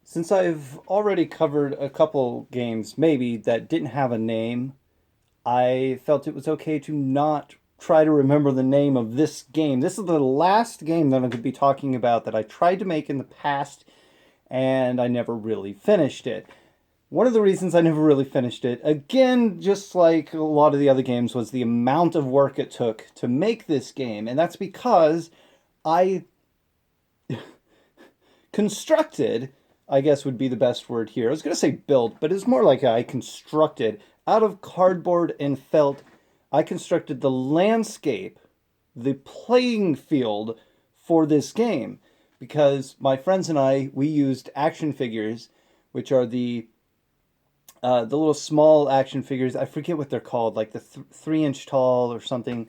Since I've already covered a couple games, maybe, that didn't have a name, I felt it was okay to not try to remember the name of this game. This is the last game that I'm going to be talking about that I tried to make in the past, and I never really finished it. One of the reasons I never really finished it, again, just like a lot of the other games, was the amount of work it took to make this game. And that's because I constructed, I guess would be the best word here. I was going to say built, but it's more like I constructed out of cardboard and felt. I constructed the landscape, the playing field for this game because my friends and we used action figures, which are the little small action figures. I forget what they're called, like the 3 inch tall or something,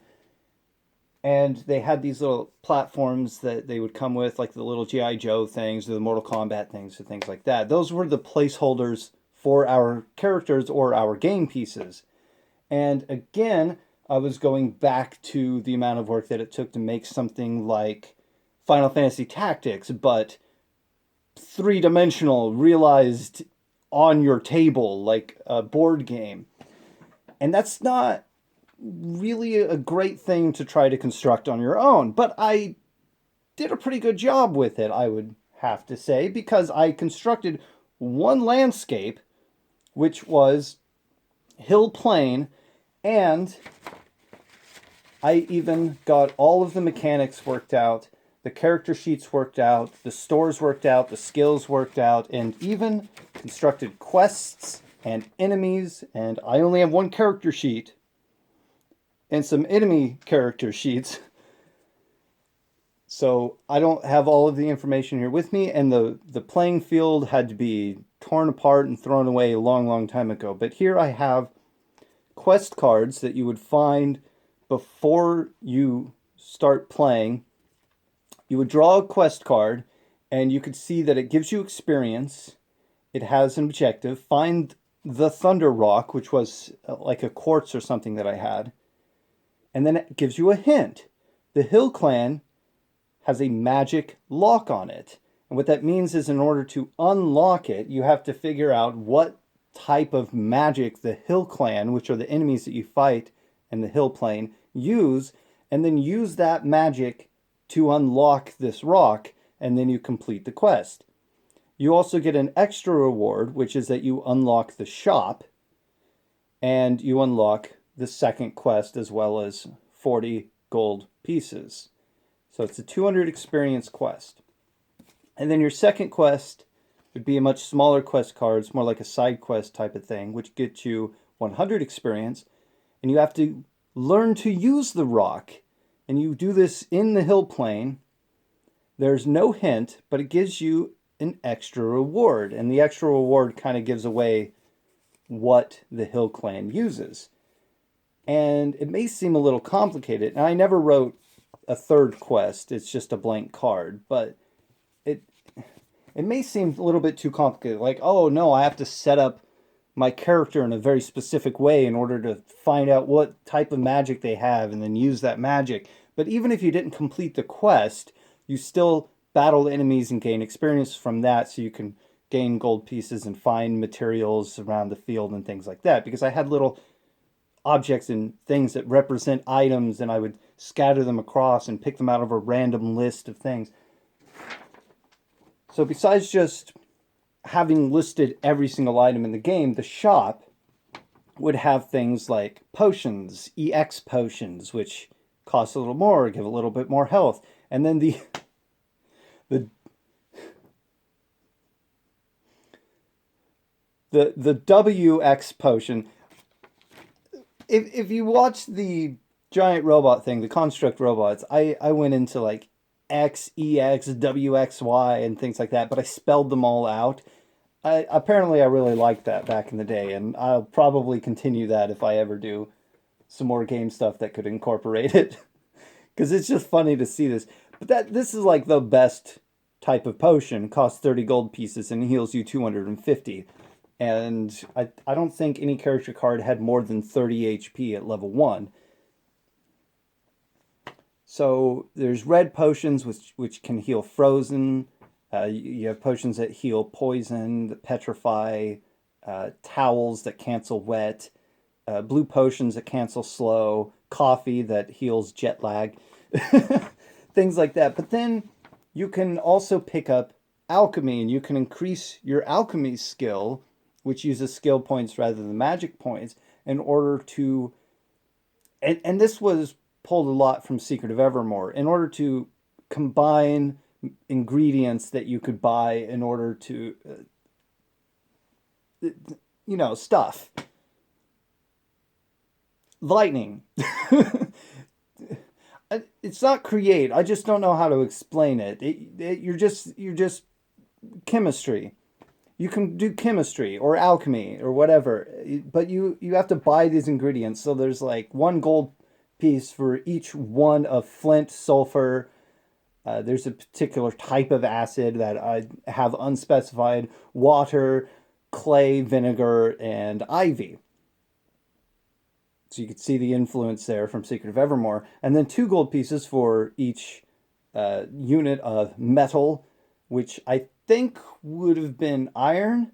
and they had these little platforms that they would come with, like the little GI Joe things or the Mortal Kombat things or things like that. Those were the placeholders for our characters or our game pieces. And again, I was going back to the amount of work that it took to make something like Final Fantasy Tactics, but three-dimensional, realized on your table, like a board game. And that's not really a great thing to try to construct on your own. But I did a pretty good job with it, I would have to say, because I constructed one landscape, which was Hill Plain, and I even got all of the mechanics worked out, the character sheets worked out, the stores worked out, the skills worked out, and even constructed quests and enemies. And I only have one character sheet and some enemy character sheets. So I don't have all of the information here with me, and the playing field had to be torn apart and thrown away a long, long time ago. But here I have quest cards that you would find before you start playing. You would draw a quest card, and you could see that it gives you experience. It has an objective. Find the Thunder Rock, which was like a quartz or something that I had. And then it gives you a hint. The Hill Clan has a magic lock on it. And what that means is in order to unlock it, you have to figure out what type of magic the Hill Clan, which are the enemies that you fight in the Hill Plane, use, and then use that magic to unlock this rock, and then you complete the quest. You also get an extra reward, which is that you unlock the shop, and you unlock the second quest as well as 40 gold pieces. So it's a 200 experience quest. And then your second quest would be a much smaller quest card. It's more like a side quest type of thing, which gets you 100 experience. And you have to learn to use the rock. And you do this in the Hill Plane. There's no hint, but it gives you an extra reward. And the extra reward kind of gives away what the Hill Clan uses. And it may seem a little complicated. And I never wrote a third quest. It's just a blank card. But it may seem a little bit too complicated. Like, oh no, I have to set up my character in a very specific way in order to find out what type of magic they have and then use that magic. But even if you didn't complete the quest, you still battle enemies and gain experience from that, so you can gain gold pieces and find materials around the field and things like that. Because I had little objects and things that represent items, and I would scatter them across and pick them out of a random list of things. So besides just having listed every single item in the game, the shop would have things like potions, EX potions, which cost a little more, give a little bit more health. And then the WX potion. If you watch the giant robot thing, the construct robots, I went into like X, EX, WXY, and things like that, but I spelled them all out. Apparently I really liked that back in the day, and I'll probably continue that if I ever do some more game stuff that could incorporate it. Because it's just funny to see this. But this is like the best type of potion. Costs 30 gold pieces and heals you 250. And I don't think any character card had more than 30 HP at level 1. So there's red potions which can heal frozen, You have potions that heal poison, that petrify, towels that cancel wet, blue potions that cancel slow, coffee that heals jet lag, things like that. But then you can also pick up alchemy, and you can increase your alchemy skill, which uses skill points rather than magic points, in order to. And this was pulled a lot from Secret of Evermore, in order to combine ingredients that you could buy in order to, stuff. Lightning. It's not create. I just don't know how to explain it. You're just chemistry. You can do chemistry or alchemy or whatever, but you have to buy these ingredients. So there's like 1 gold piece for each one of flint, sulfur. There's a particular type of acid that I have unspecified: water, clay, vinegar, and ivy. So you can see the influence there from Secret of Evermore. And then 2 gold pieces for each unit of metal, which I think would have been iron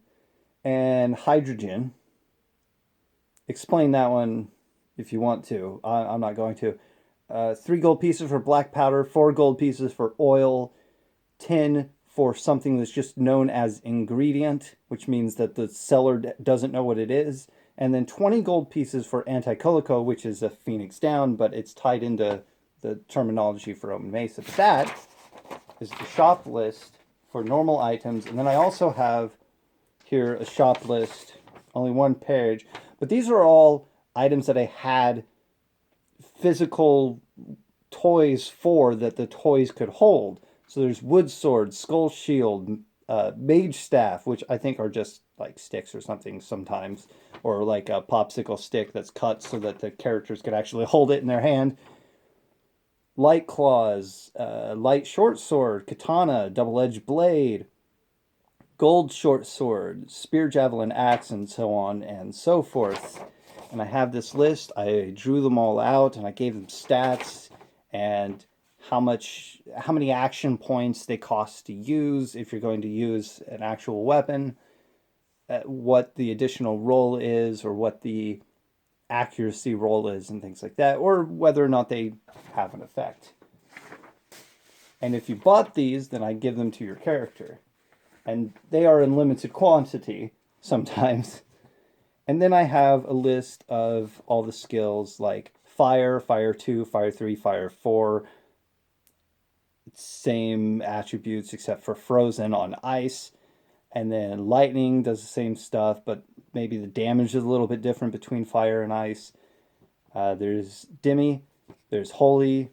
and hydrogen. Explain that one if you want to. I'm not going to. 3 gold pieces for black powder, 4 gold pieces for oil, 10 for something that's just known as ingredient, which means that the seller doesn't know what it is, and then 20 gold pieces for anti-colico, which is a phoenix down, but it's tied into the terminology for Open Mesa. But that is the shop list for normal items, and then I also have here a shop list, only 1 page, but these are all items that I had physical toys for, that the toys could hold. So there's wood sword, skull shield, mage staff, which I think are just like sticks or something sometimes, or like a popsicle stick that's cut so that the characters could actually hold it in their hand. Light claws, light short sword, katana, double-edged blade, gold short sword, spear, javelin, axe, and so on and so forth. And I have this list. I drew them all out, and I gave them stats and how many action points they cost to use if you're going to use an actual weapon, what the additional roll is, or what the accuracy roll is, and things like that, or whether or not they have an effect. And if you bought these, then I give them to your character. And they are in limited quantity sometimes. And then I have a list of all the skills like fire, fire 2, fire 3, fire 4. Same attributes except for frozen on ice. And then lightning does the same stuff, but maybe the damage is a little bit different between fire and ice. There's Dimmy, there's Holy,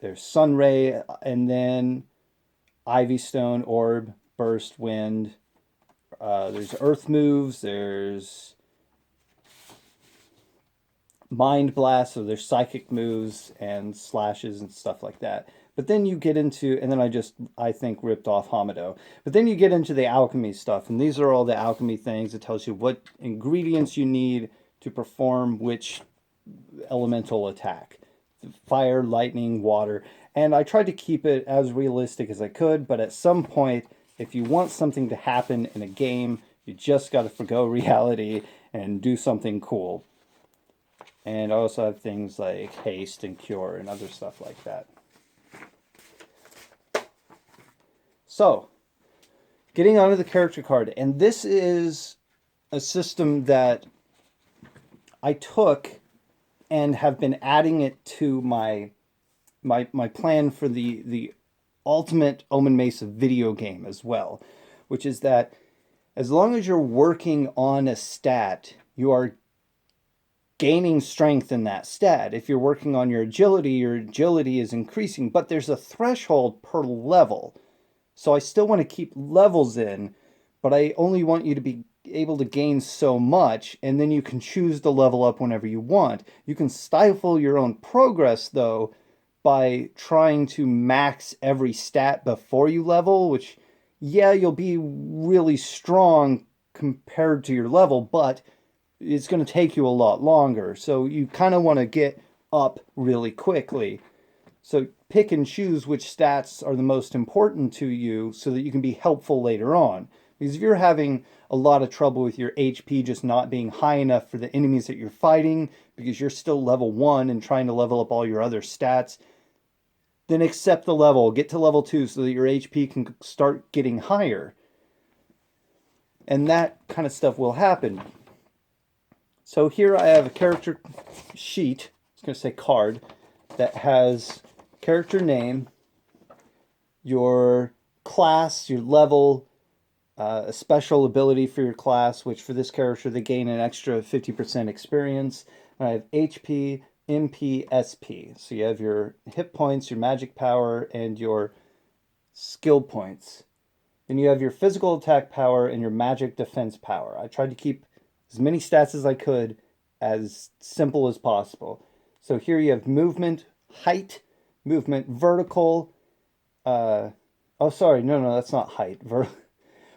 there's Sunray, and then Ivy Stone, Orb, Burst, Wind. There's Earth moves, there's Mind Blast, so there's psychic moves and slashes and stuff like that. But then you get into, and then I think, ripped off Hamado. But then you get into the alchemy stuff, and these are all the alchemy things. It tells you what ingredients you need to perform which elemental attack. Fire, lightning, water. And I tried to keep it as realistic as I could, but at some point, if you want something to happen in a game, you just got to forgo reality and do something cool. And I also have things like haste and cure and other stuff like that. So, getting onto the character card, and this is a system that I took and have been adding it to my plan for the ultimate Omen Mesa video game as well, which is that as long as you're working on a stat, you are gaining strength in that stat. If you're working on your agility is increasing, but there's a threshold per level. So I still want to keep levels in, but I only want you to be able to gain so much, and then you can choose to level up whenever you want. You can stifle your own progress, though, by trying to max every stat before you level, which, yeah, you'll be really strong compared to your level, but it's going to take you a lot longer. So you kind of want to get up really quickly. So pick and choose which stats are the most important to you so that you can be helpful later on. Because if you're having a lot of trouble with your HP just not being high enough for the enemies that you're fighting because you're still level 1 and trying to level up all your other stats, then accept the level, get to level 2 so that your HP can start getting higher. And that kind of stuff will happen. So here I have a character sheet, I was going to say card, that has character name, your class, your level, a special ability for your class, which for this character they gain an extra 50% experience. And I have HP, MP, SP. So you have your hit points, your magic power, and your skill points. Then you have your physical attack power and your magic defense power. I tried to keep as many stats as I could as simple as possible. So here you have movement, height, movement, vertical. Oh, sorry, no, that's not height.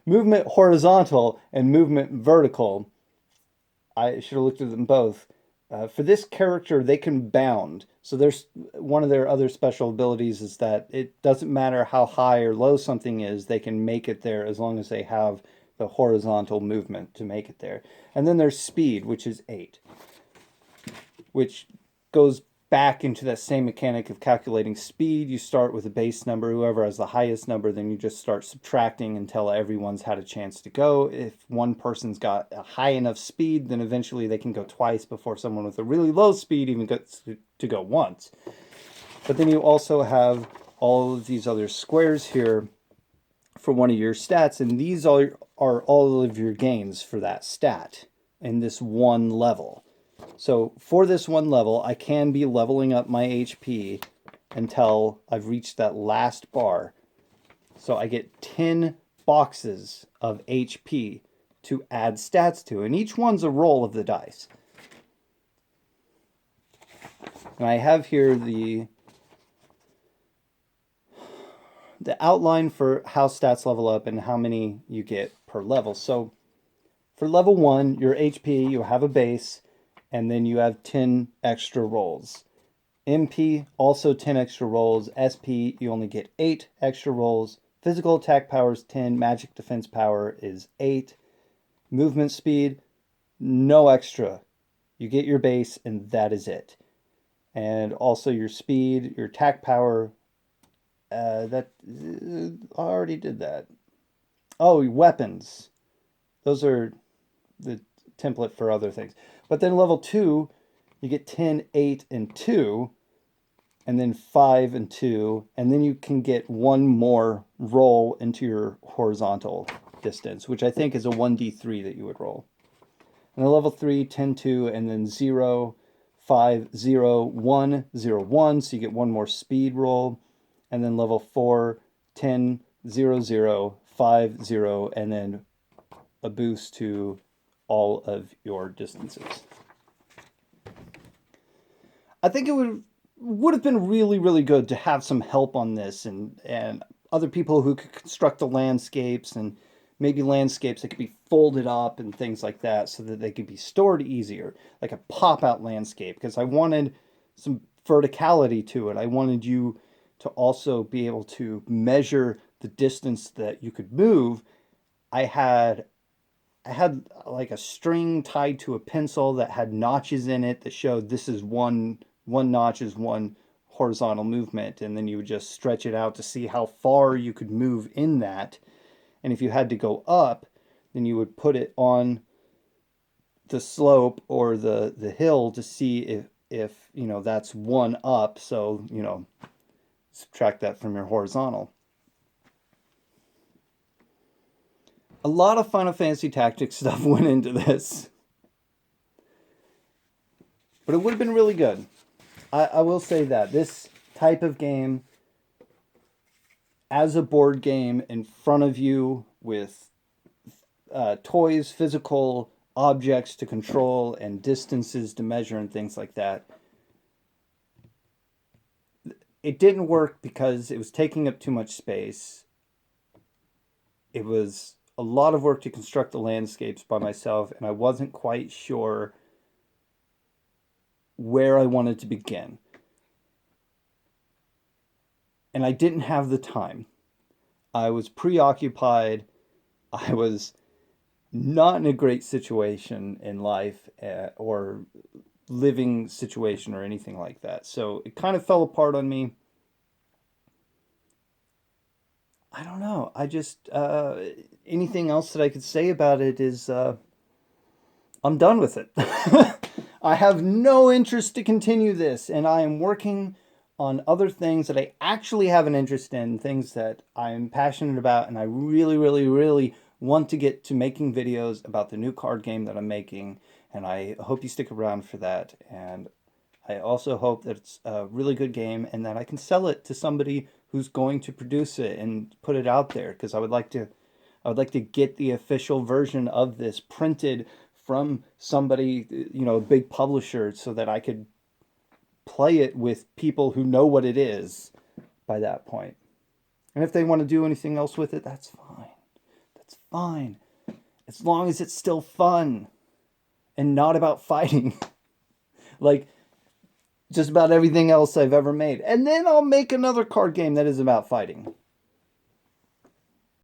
Movement horizontal and movement vertical. I should have looked at them both. For this character, they can bound. So there's one of their other special abilities is that it doesn't matter how high or low something is, they can make it there as long as they have the horizontal movement to make it there. And then there's speed, which is 8, which goes back into that same mechanic of calculating speed. You start with a base number. Whoever has the highest number, then you just start subtracting until everyone's had a chance to go. If one person's got a high enough speed, then eventually they can go twice before someone with a really low speed even gets to go once. But then you also have all of these other squares here for one of your stats, and these are all of your gains for that stat in this one level. So for this one level, I can be leveling up my HP until I've reached that last bar. So I get 10 boxes of HP to add stats to, and each one's a roll of the dice. And I have here the outline for how stats level up and how many you get per level. So for level 1, your HP, you have a base, and then you have 10 extra rolls. MP, also 10 extra rolls. SP, you only get 8 extra rolls. Physical attack power is 10. Magic defense power is 8. Movement speed, no extra. You get your base, and that is it. And also your speed, your attack power, I already did that. Oh, weapons. Those are the template for other things. But then level 2, you get 10, 8, and 2, and then 5 and 2, and then you can get one more roll into your horizontal distance, which I think is a 1d3 that you would roll. And then level 3, 10, 2, and then 0, 5, 0, 1, 0, 1, so you get one more speed roll. And then level 4, 10, 0, 0, 5, 0, and then a boost to all of your distances. I think it would have been really, really good to have some help on this and other people who could construct the landscapes and maybe landscapes that could be folded up and things like that so that they could be stored easier, like a pop-out landscape, because I wanted some verticality to it. I wanted you to also be able to measure the distance that you could move. I had like a string tied to a pencil that had notches in it that showed this is one notch is one horizontal movement, and then you would just stretch it out to see how far you could move in that. And if you had to go up, then you would put it on the slope or the hill to see if you know that's one up, so you know subtract that from your horizontal. A lot of Final Fantasy Tactics stuff went into this. But it would have been really good. I will say that. This type of game, as a board game in front of you with toys, physical objects to control, and distances to measure and things like that, it didn't work because it was taking up too much space. It was a lot of work to construct the landscapes by myself, and I wasn't quite sure where I wanted to begin. and I didn't have the time. I was preoccupied. I was not in a great situation in life, or living situation or anything like that. So it kind of fell apart on me. I don't know. I just, anything else that I could say about it is, I'm done with it. I have no interest to continue this, and I am working on other things that I actually have an interest in, things that I'm passionate about, and I really, really, really want to get to making videos about the new card game that I'm making, and I hope you stick around for that. And I also hope that it's a really good game and that I can sell it to somebody who's going to produce it and put it out there, because I would like to get the official version of this printed from somebody, a big publisher, so that I could play it with people who know what it is by that point. And if they want to do anything else with it, that's fine. That's fine. As long as it's still fun and not about fighting. Like just about everything else I've ever made. And then I'll make another card game that is about fighting.